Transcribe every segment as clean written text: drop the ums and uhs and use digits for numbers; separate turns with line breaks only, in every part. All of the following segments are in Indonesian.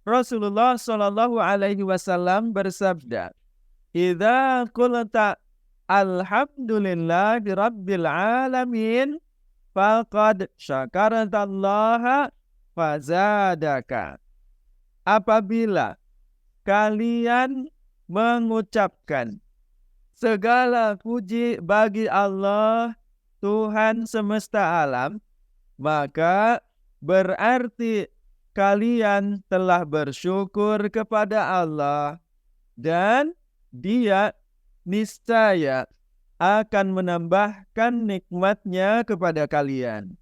Rasulullah Shallallahu Alaihi Wasallam bersabda, "Idza qulta alhamdulillahi rabbil alamin, faqad syakartallaha fazadaka." Apabila kalian mengucapkan segala puji bagi Allah, Tuhan semesta alam, maka berarti kalian telah bersyukur kepada Allah dan Dia niscaya akan menambahkan nikmat-Nya kepada kalian.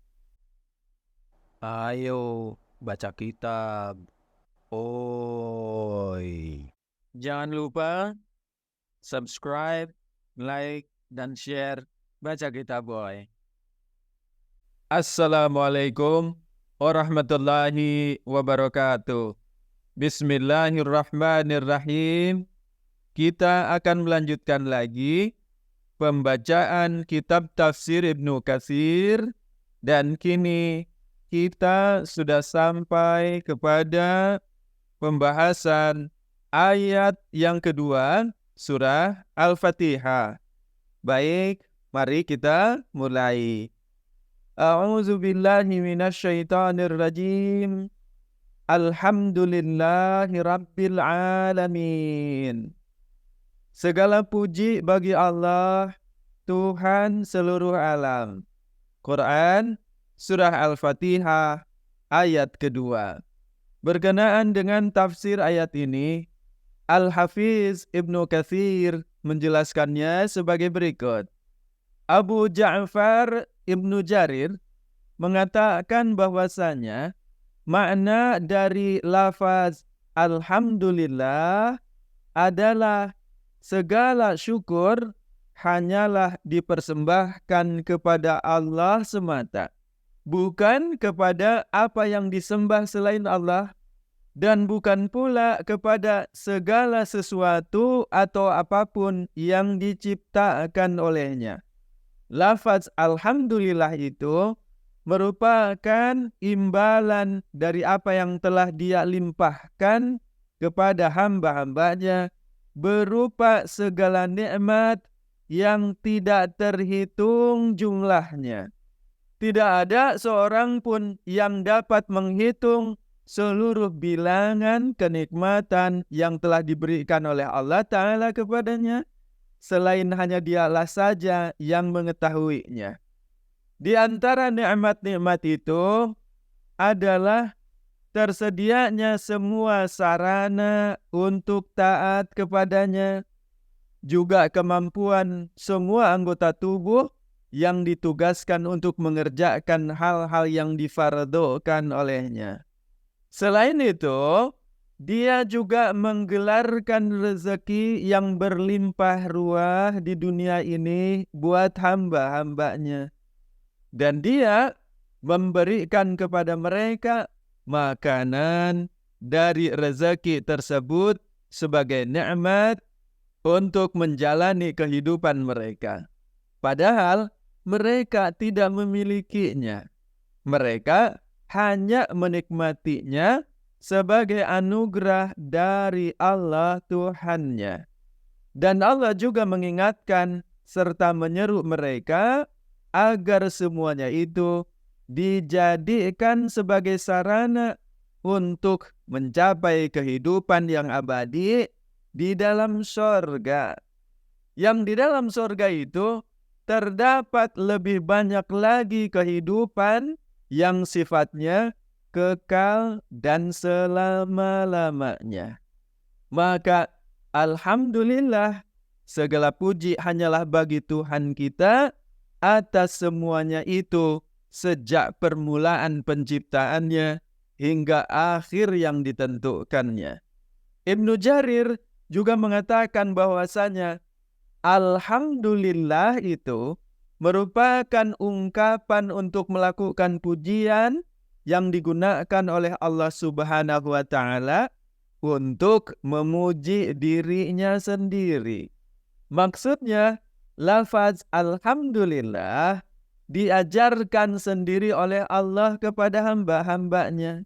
Ayo baca kitab. Oi.
Jangan lupa subscribe, like, dan share Baca Kitab Boy. Assalamualaikum warahmatullahi wabarakatuh. Bismillahirrahmanirrahim. Kita akan melanjutkan lagi pembacaan kitab tafsir Ibnu Katsir, dan kini kita sudah sampai kepada pembahasan ayat yang kedua surah Al-Fatihah. Baik, mari kita mulai. A'udzu billahi minasyaitonir rajim. Alhamdulillahi rabbil alamin. Segala puji bagi Allah, Tuhan seluruh alam. Quran surah Al-Fatihah ayat kedua. Berkenaan dengan tafsir ayat ini, Al-Hafiz Ibnu Katsir menjelaskannya sebagai berikut. Abu Ja'far Ibnu Jarir mengatakan bahwasanya makna dari lafaz Alhamdulillah adalah segala syukur hanyalah dipersembahkan kepada Allah semata, bukan kepada apa yang disembah selain Allah, dan bukan pula kepada segala sesuatu atau apapun yang diciptakan olehnya. Lafaz Alhamdulillah itu merupakan imbalan dari apa yang telah Dia limpahkan kepada hamba-hambanya berupa segala nikmat yang tidak terhitung jumlahnya. Tidak ada seorang pun yang dapat menghitung seluruh bilangan kenikmatan yang telah diberikan oleh Allah Ta'ala kepadanya, selain hanya Dialah saja yang mengetahuinya. Di antara nikmat-nikmat itu adalah tersedianya semua sarana untuk taat kepadanya, juga kemampuan semua anggota tubuh yang ditugaskan untuk mengerjakan hal-hal yang difardukan olehnya. Selain itu, Dia juga menggelarkan rezeki yang berlimpah ruah di dunia ini buat hamba-hambanya. Dan Dia memberikan kepada mereka makanan dari rezeki tersebut sebagai nikmat untuk menjalani kehidupan mereka. Padahal mereka tidak memilikinya. Mereka hanya menikmatinya sebagai anugerah dari Allah Tuhannya. Dan Allah juga mengingatkan serta menyeru mereka agar semuanya itu dijadikan sebagai sarana untuk mencapai kehidupan yang abadi di dalam surga. Yang di dalam surga itu terdapat lebih banyak lagi kehidupan yang sifatnya kekal dan selama-lamanya. Maka alhamdulillah, segala puji hanyalah bagi Tuhan kita atas semuanya itu sejak permulaan penciptaannya hingga akhir yang ditentukannya. Ibnu Jarir juga mengatakan bahwasanya alhamdulillah itu merupakan ungkapan untuk melakukan pujian yang digunakan oleh Allah Subhanahu wa Ta'ala untuk memuji dirinya sendiri. Maksudnya, lafaz alhamdulillah diajarkan sendiri oleh Allah kepada hamba-hambanya,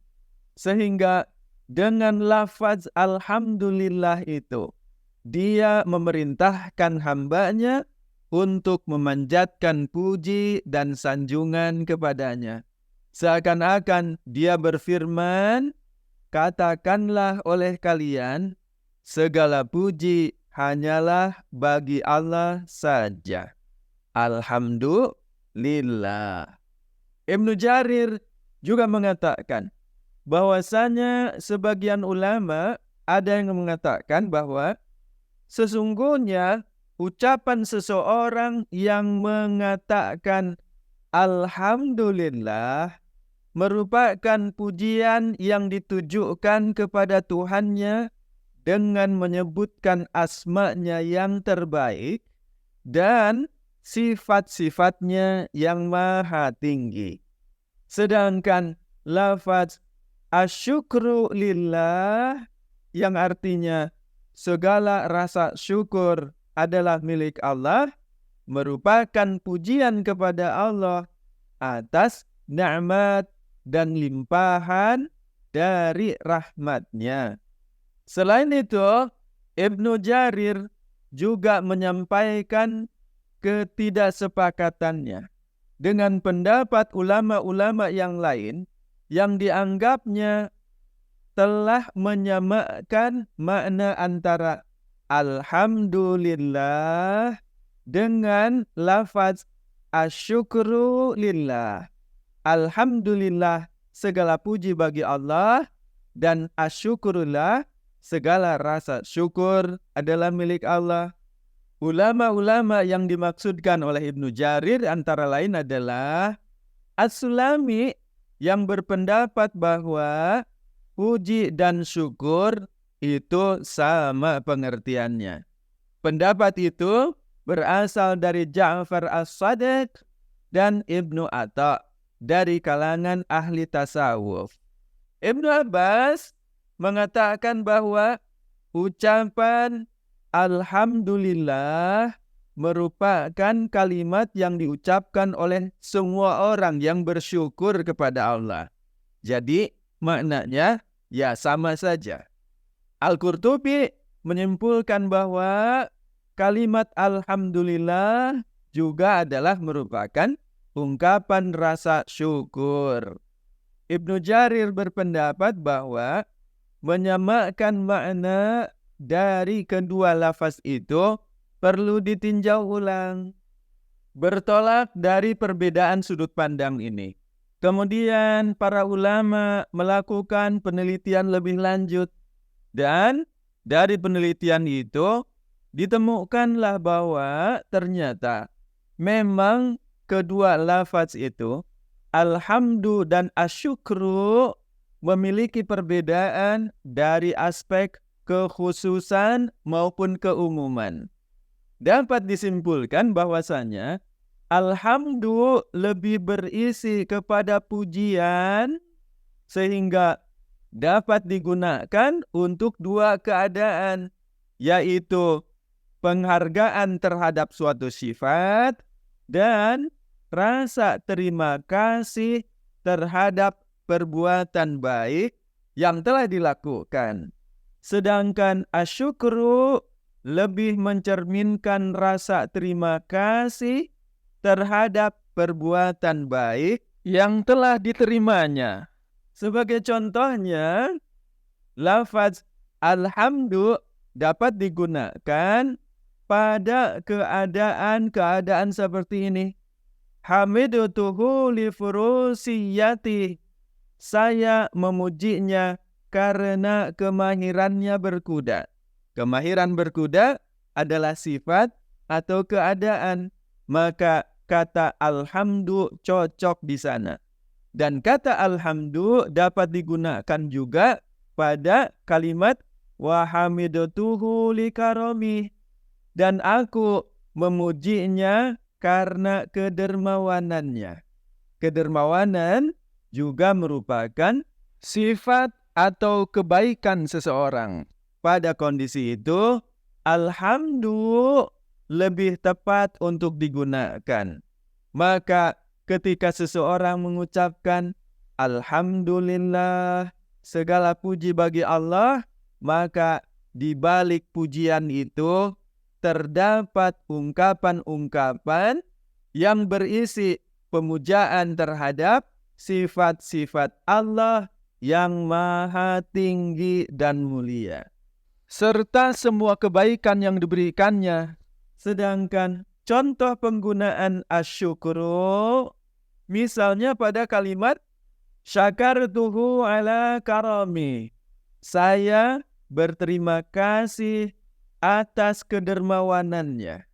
sehingga Dengan lafaz alhamdulillah itu, dia memerintahkan hambanya untuk memanjatkan puji dan sanjungan kepadanya. Seakan-akan dia berfirman, katakanlah oleh kalian, segala puji hanyalah bagi Allah saja. Alhamdulillah. Ibnu Jarir juga mengatakan bahwasanya sebagian ulama ada yang mengatakan bahwa sesungguhnya ucapan seseorang yang mengatakan alhamdulillah merupakan pujian yang ditujukan kepada Tuhannya dengan menyebutkan asma-Nya yang terbaik dan sifat-sifatnya yang maha tinggi. Sedangkan lafaz asyukru lillah yang artinya segala rasa syukur adalah milik Allah merupakan pujian kepada Allah atas nikmat dan limpahan dari rahmat-Nya. Selain itu, Ibnu Jarir juga menyampaikan ketidaksepakatannya dengan pendapat ulama-ulama yang lain yang dianggapnya telah menyamakan makna antara alhamdulillah dengan lafaz asyukru lillah. Alhamdulillah segala puji bagi Allah dan asyukurullah segala rasa syukur adalah milik Allah. Ulama-ulama yang dimaksudkan oleh Ibnu Jarir antara lain adalah As-Sulami yang berpendapat bahwa puji dan syukur itu sama pengertiannya. Pendapat itu berasal dari Ja'far As-Sadiq dan Ibnu Atta dari kalangan ahli tasawuf. Ibnu Abbas mengatakan bahwa ucapan alhamdulillah merupakan kalimat yang diucapkan oleh semua orang yang bersyukur kepada Allah. Jadi maknanya ya sama saja. Al-Qurtubi menyimpulkan bahwa kalimat alhamdulillah juga adalah merupakan ungkapan rasa syukur. Ibnu Jarir berpendapat bahwa menyamakan makna dari kedua lafaz itu perlu ditinjau ulang, bertolak dari perbedaan sudut pandang ini. Kemudian para ulama melakukan penelitian lebih lanjut dan dari penelitian itu ditemukanlah bahwa ternyata memang kedua lafaz itu alhamdu dan asyukru memiliki perbedaan dari aspek kekhususan maupun keumuman. Dapat disimpulkan bahwasanya alhamdu lebih berisi kepada pujian sehingga dapat digunakan untuk dua keadaan, yaitu penghargaan terhadap suatu sifat dan rasa terima kasih terhadap perbuatan baik yang telah dilakukan. Sedangkan asyukru lebih mencerminkan rasa terima kasih terhadap perbuatan baik yang telah diterimanya. Sebagai contohnya, lafaz alhamdu dapat digunakan pada keadaan-keadaan seperti ini. Hamidutuhu li furusiyati. Saya memujinya karena kemahirannya berkuda. Kemahiran berkuda adalah sifat atau keadaan. Maka kata alhamdu cocok di sana. Dan kata alhamdu dapat digunakan juga pada kalimat wa hamidatuhu li karomi. Dan aku memujinya karena kedermawanannya. Kedermawanan juga merupakan sifat atau kebaikan seseorang. Pada kondisi itu, alhamdu lebih tepat untuk digunakan. Maka ketika seseorang mengucapkan alhamdulillah, segala puji bagi Allah, maka di balik pujian itu terdapat ungkapan-ungkapan yang berisi pemujaan terhadap sifat-sifat Allah yang maha tinggi dan mulia, serta semua kebaikan yang diberikannya. Sedangkan contoh penggunaan asyukru, misalnya pada kalimat syakartuhu ala karami, saya berterima kasih atas kedermawanannya.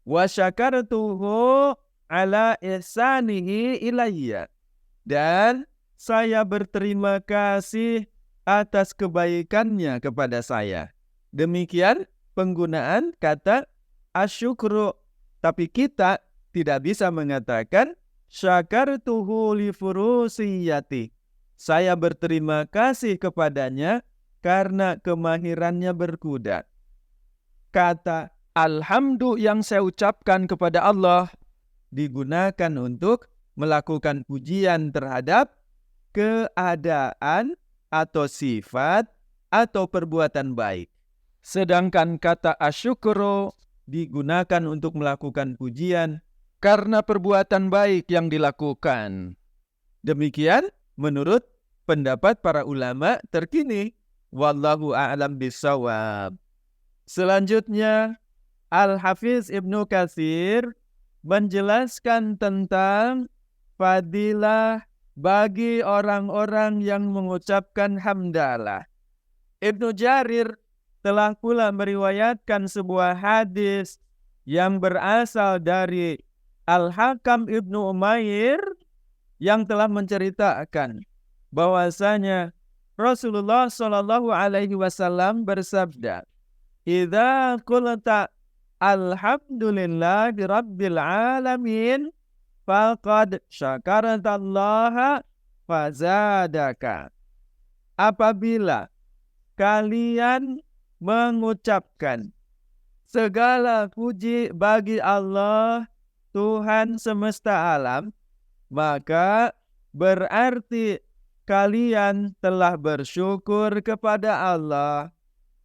Wa syakartuhu ala ihsanihi ilayya, dan saya berterima kasih atas kebaikannya kepada saya. Demikian penggunaan kata asyukru. Tapi kita tidak bisa mengatakan syakartuhu li furusiyati, saya berterima kasih kepadanya karena kemahirannya berkuda. Kata alhamdu yang saya ucapkan kepada Allah digunakan untuk melakukan pujian terhadap keadaan atau sifat atau perbuatan baik. Sedangkan kata asyukru digunakan untuk melakukan pujian karena perbuatan baik yang dilakukan. Demikian menurut pendapat para ulama terkini. Wallahu a'lam bishawab. Selanjutnya, Al-Hafiz Ibnu Katsir menjelaskan tentang fadilah bagi orang-orang yang mengucapkan hamdalah. Ibnu Jarir telah pula meriwayatkan sebuah hadis yang berasal dari Al-Hakam Ibnu Umair yang telah menceritakan bahwasanya Rasulullah Shallallahu Alaihi Wasallam bersabda, "Idza qulta alhamdulillahi rabbil alamin, faqad syakartallaha fazadaka." Apabila kalian mengucapkan segala puji bagi Allah, Tuhan semesta alam, maka berarti kalian telah bersyukur kepada Allah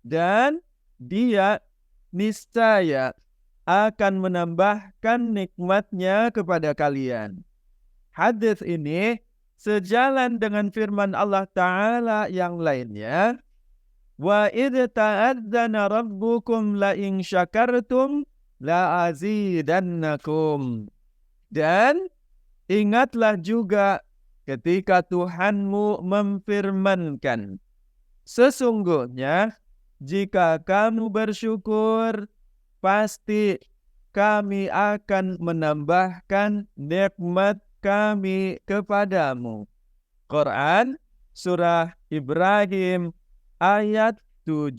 dan Dia niscaya akan menambahkan nikmatnya kepada kalian. Hadis ini sejalan dengan firman Allah Ta'ala yang lainnya, wa idh ta'adzana rabbukum la in syakartum la azidannakum. Dan ingatlah juga ketika Tuhanmu memfirmankan, sesungguhnya jika kamu bersyukur, pasti kami akan menambahkan nikmat kami kepadamu. Quran Surah Ibrahim ayat 7.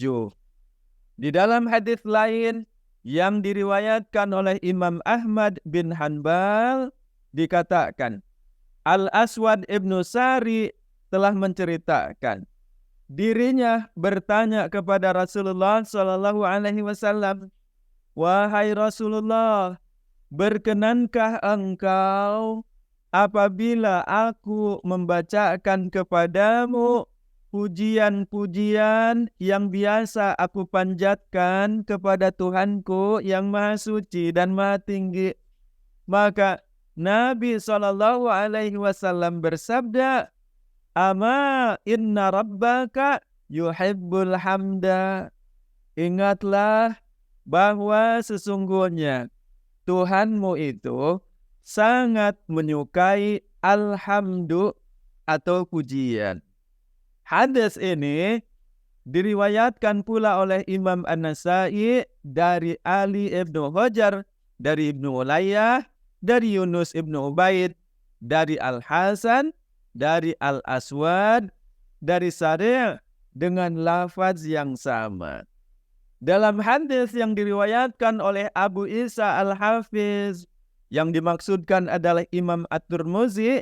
Di dalam hadis lain yang diriwayatkan oleh Imam Ahmad bin Hanbal dikatakan, Al-Aswad Ibnu Sari telah menceritakan dirinya bertanya kepada Rasulullah Shallallahu Alaihi Wasallam, "Wahai Rasulullah, berkenankah engkau apabila aku membacakan kepadamu pujian-pujian yang biasa aku panjatkan kepada Tuhanku yang Maha Suci dan Maha Tinggi?" Maka Nabi Shallallahu Alaihi Wasallam bersabda, "Ama inna rabbaka yuhibbul hamda." Ingatlah bahwa sesungguhnya Tuhanmu itu sangat menyukai alhamdu atau pujian. Hadis ini diriwayatkan pula oleh Imam An-Nasai dari Ali ibnu Hajar, dari Ibnu Ulayyah, dari Yunus ibnu Ubaid, dari Al-Hasan, dari Al-Aswad, dari Sari' dengan lafaz yang sama. Dalam hadis yang diriwayatkan oleh Abu Isa Al-Hafiz, yang dimaksudkan adalah Imam At-Tirmidzi,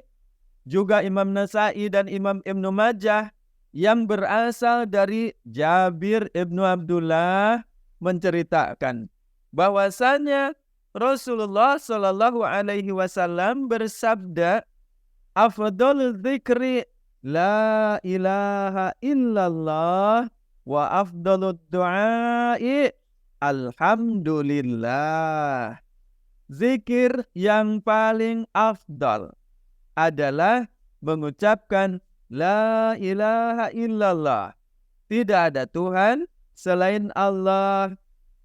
juga Imam Nasai dan Imam Ibnu Majah, yang berasal dari Jabir ibnu Abdullah menceritakan bahwasanya Rasulullah Shallallahu Alaihi Wasallam bersabda, "Afdalul dzikri La ilaha illallah wa afdalud du'ai alhamdulillah. Zikir yang paling afdal adalah mengucapkan La ilaha illallah. Tidak ada Tuhan selain Allah.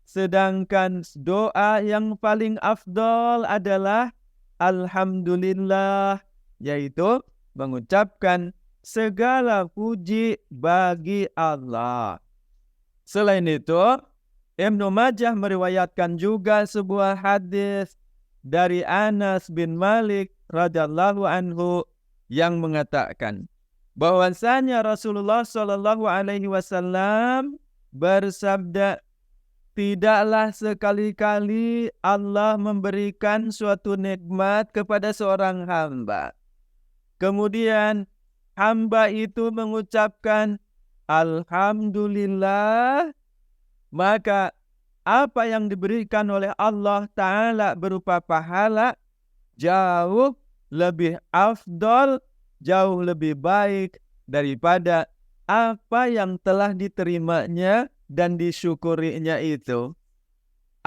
Sedangkan doa yang paling afdal adalah Alhamdulillah, yaitu mengucapkan segala puji bagi Allah. Selain itu, Ibnu Majah meriwayatkan juga sebuah hadis dari Anas bin Malik radhiyallahu anhu yang mengatakan bahwasanya Rasulullah Shallallahu alaihi wasallam bersabda, tidaklah sekali-kali Allah memberikan suatu nikmat kepada seorang hamba, kemudian hamba itu mengucapkan Alhamdulillah, maka apa yang diberikan oleh Allah Ta'ala berupa pahala jauh lebih afdol, jauh lebih baik daripada apa yang telah diterimanya dan disyukurinya itu.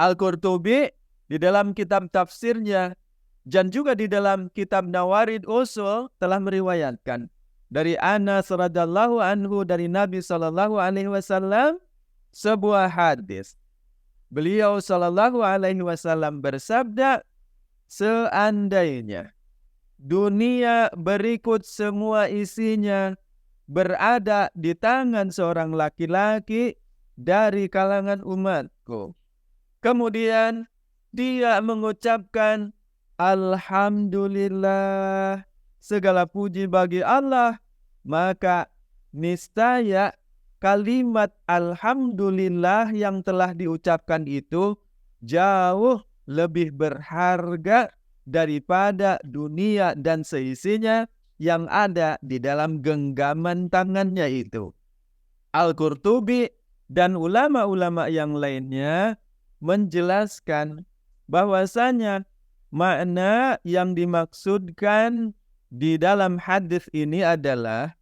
Al-Qurtubi di dalam kitab tafsirnya dan juga di dalam kitab Nawarid Usul telah meriwayatkan dari Anas radhiyallahu anhu dari Nabi sallallahu alaihi wasallam sebuah hadis. Beliau sallallahu alaihi wasallam bersabda, seandainya dunia berikut semua isinya berada di tangan seorang laki-laki dari kalangan umatku, kemudian dia mengucapkan Alhamdulillah, segala puji bagi Allah, maka niscaya kalimat Alhamdulillah yang telah diucapkan itu jauh lebih berharga daripada dunia dan seisinya yang ada di dalam genggaman tangannya itu. Al-Qurtubi dan ulama-ulama yang lainnya menjelaskan bahwasanya makna yang dimaksudkan di dalam hadis ini adalah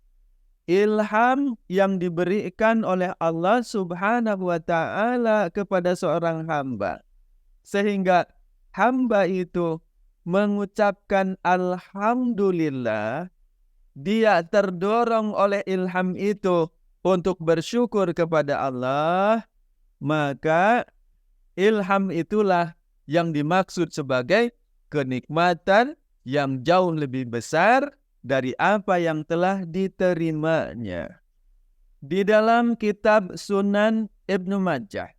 ilham yang diberikan oleh Allah Subhanahu wa Ta'ala kepada seorang hamba, sehingga hamba itu mengucapkan Alhamdulillah, dia terdorong oleh ilham itu untuk bersyukur kepada Allah, maka ilham itulah yang dimaksud sebagai kenikmatan yang jauh lebih besar dari apa yang telah diterimanya. Di dalam kitab Sunan Ibnu Majah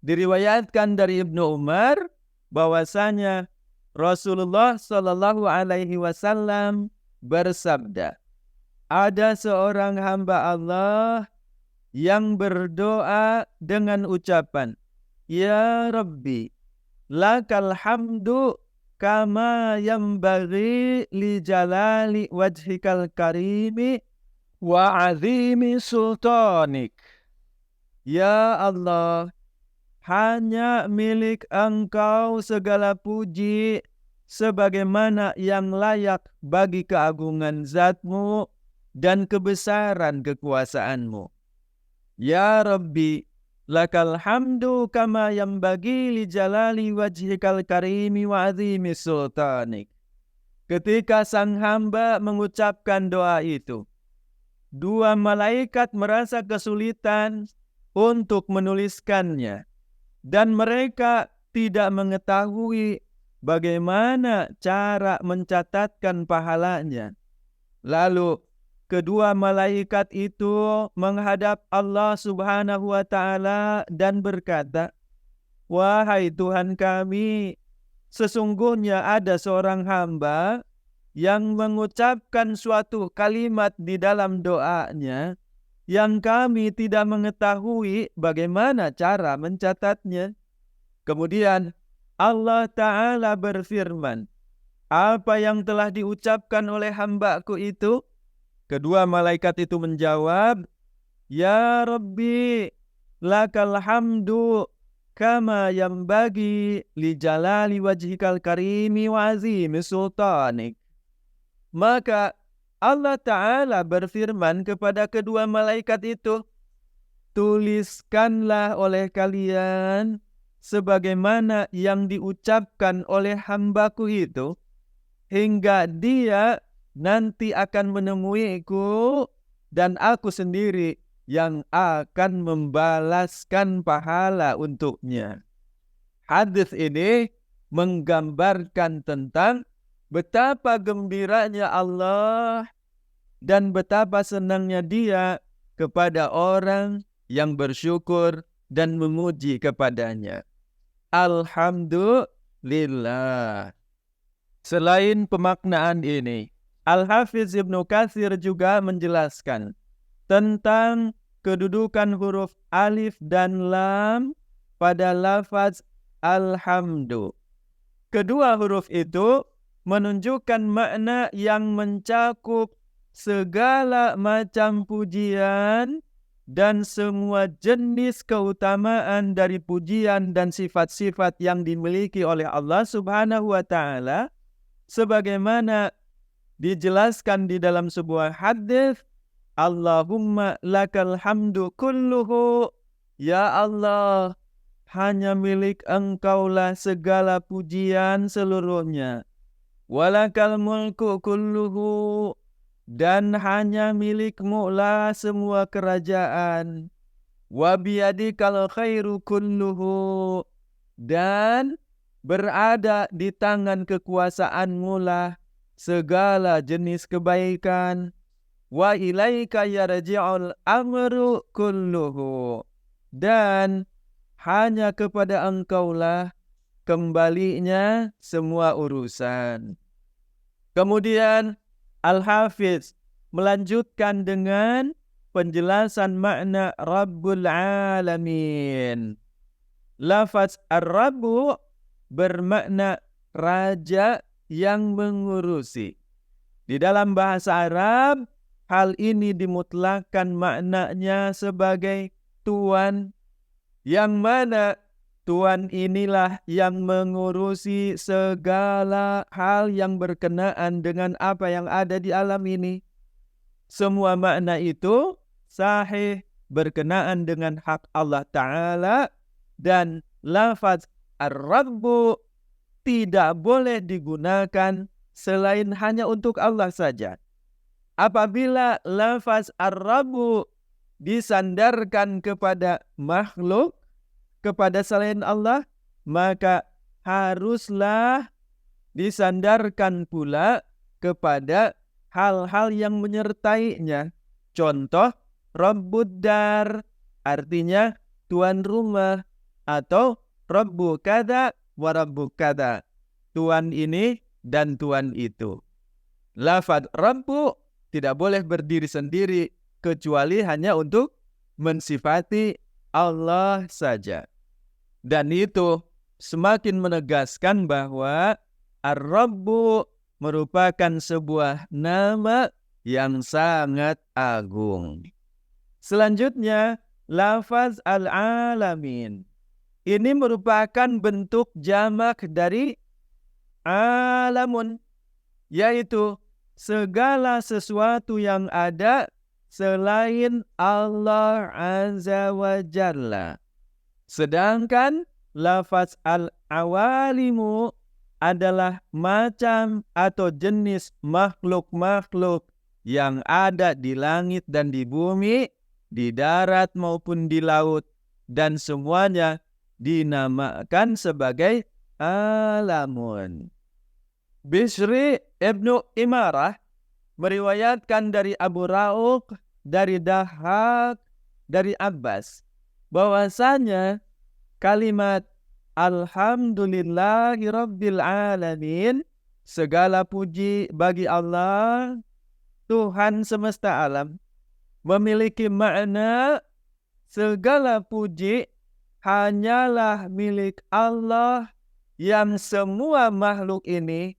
diriwayatkan dari Ibnu Umar bahwasanya Rasulullah Shallallahu alaihi wasallam bersabda, ada seorang hamba Allah yang berdoa dengan ucapan, Ya Rabbi, lakal hamdu kama yambaghi li jalali wajhikal karimi wa azimi sultanik. Ya Allah, hanya milik Engkau segala puji sebagaimana yang layak bagi keagungan zat-Mu dan kebesaran kekuasaan-Mu. Ya Rabbi, lakal hamdu kama yambagi li jalali wajhikal karimi wa azimi sultanik. Ketika sang hamba mengucapkan doa itu, dua malaikat merasa kesulitan untuk menuliskannya, dan mereka tidak mengetahui bagaimana cara mencatatkan pahalanya. Lalu kedua malaikat itu menghadap Allah Subhanahu wa Ta'ala dan berkata, Wahai Tuhan kami, sesungguhnya ada seorang hamba yang mengucapkan suatu kalimat di dalam doanya yang kami tidak mengetahui bagaimana cara mencatatnya. Kemudian Allah Ta'ala berfirman, apa yang telah diucapkan oleh hambaku itu? Kedua malaikat itu menjawab, Ya Rabbi, lakal hamdu kama yambagi li jalali wajhikal karimi wa azimi sultanik. Maka Allah Ta'ala berfirman kepada kedua malaikat itu, tuliskanlah oleh kalian sebagaimana yang diucapkan oleh hambaku itu, hingga dia nanti akan menemuiku dan aku sendiri yang akan membalaskan pahala untuknya. Hadis ini menggambarkan tentang betapa gembiranya Allah dan betapa senangnya Dia kepada orang yang bersyukur dan memuji kepadanya. Alhamdulillah. Selain pemaknaan ini, Al-Hafiz Ibnu Katsir juga menjelaskan tentang kedudukan huruf alif dan lam pada lafaz alhamdu. Kedua huruf itu menunjukkan makna yang mencakup segala macam pujian dan semua jenis keutamaan dari pujian dan sifat-sifat yang dimiliki oleh Allah Subhanahu wa Ta'ala, sebagaimana dijelaskan di dalam sebuah hadis, Allahumma lakal hamdu kulluhu, ya Allah, hanya milik Engkaulah segala pujian seluruhnya. Walakal mulku kulluhu, dan hanya milik-Mu lah semua kerajaan. Wa biyadikal khairu kulluhu, dan berada di tangan kekuasaan-Mu lah segala jenis kebaikan. Wa ilaika yarji'ul amru kulluhu, dan hanya kepada Engkaulah kembalinya semua urusan. Kemudian Al-Hafiz melanjutkan dengan penjelasan makna Rabbul Alamin. Lafaz Ar-Rabbu bermakna raja yang mengurusi. Di dalam bahasa Arab, hal ini dimutlakkan maknanya sebagai tuan, yang mana Tuhan inilah yang mengurusi segala hal yang berkenaan dengan apa yang ada di alam ini. Semua makna itu sahih berkenaan dengan hak Allah Ta'ala, dan lafaz Ar-Rabbu tidak boleh digunakan selain hanya untuk Allah saja. Apabila lafaz Ar-Rabbu disandarkan kepada makhluk, kepada selain Allah, maka haruslah disandarkan pula kepada hal-hal yang menyertainya. Contoh, Rabbud Dar, artinya tuan rumah, atau Rabbu kada wa Rabbu kada, tuan ini dan tuan itu. Lafaz Rabbu tidak boleh berdiri sendiri kecuali hanya untuk mensifati Allah saja. Dan itu semakin menegaskan bahwa Ar-Rabbu merupakan sebuah nama yang sangat agung. Selanjutnya, lafaz Al-Alamin. Ini merupakan bentuk jamak dari alamun, yaitu segala sesuatu yang ada selain Allah Azza wa Jalla. Sedangkan lafaz al-awalimu adalah macam atau jenis makhluk-makhluk yang ada di langit dan di bumi, di darat maupun di laut, dan semuanya dinamakan sebagai alamun. Bishri Ibnu Imarah meriwayatkan dari Abu Rauq, dari Dahak, dari Abbas, bahwasanya kalimat Alhamdulillahi Rabbil Alamin, segala puji bagi Allah, Tuhan semesta alam, memiliki makna segala puji hanyalah milik Allah yang semua makhluk ini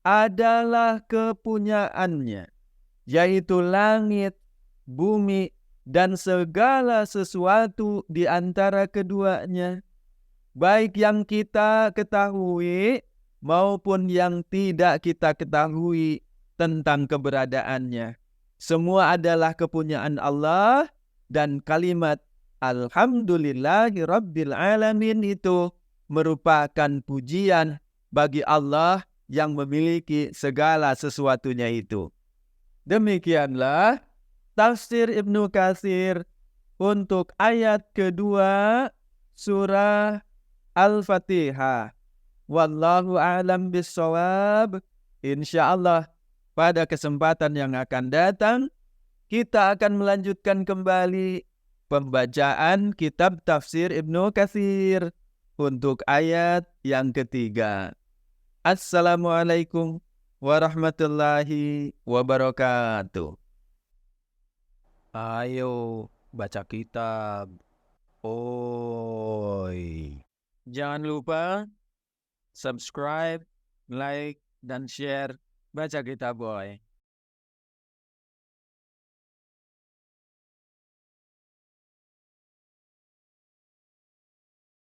adalah kepunyaannya, yaitu langit, bumi, dan segala sesuatu di antara keduanya, baik yang kita ketahui maupun yang tidak kita ketahui tentang keberadaannya. Semua adalah kepunyaan Allah, dan kalimat Alhamdulillahi Rabbil Alamin itu merupakan pujian bagi Allah yang memiliki segala sesuatunya itu. Demikianlah tafsir Ibnu Katsir untuk ayat kedua surah Al-Fatihah. Wallahu a'lam bissawab. Insyaallah pada kesempatan yang akan datang kita akan melanjutkan kembali pembacaan kitab tafsir Ibnu Katsir untuk ayat yang ketiga. Assalamualaikum warahmatullahi wabarakatuh.
Ayo baca kitab. Oi.
Jangan lupa subscribe, like, dan share Baca Kitab Boy.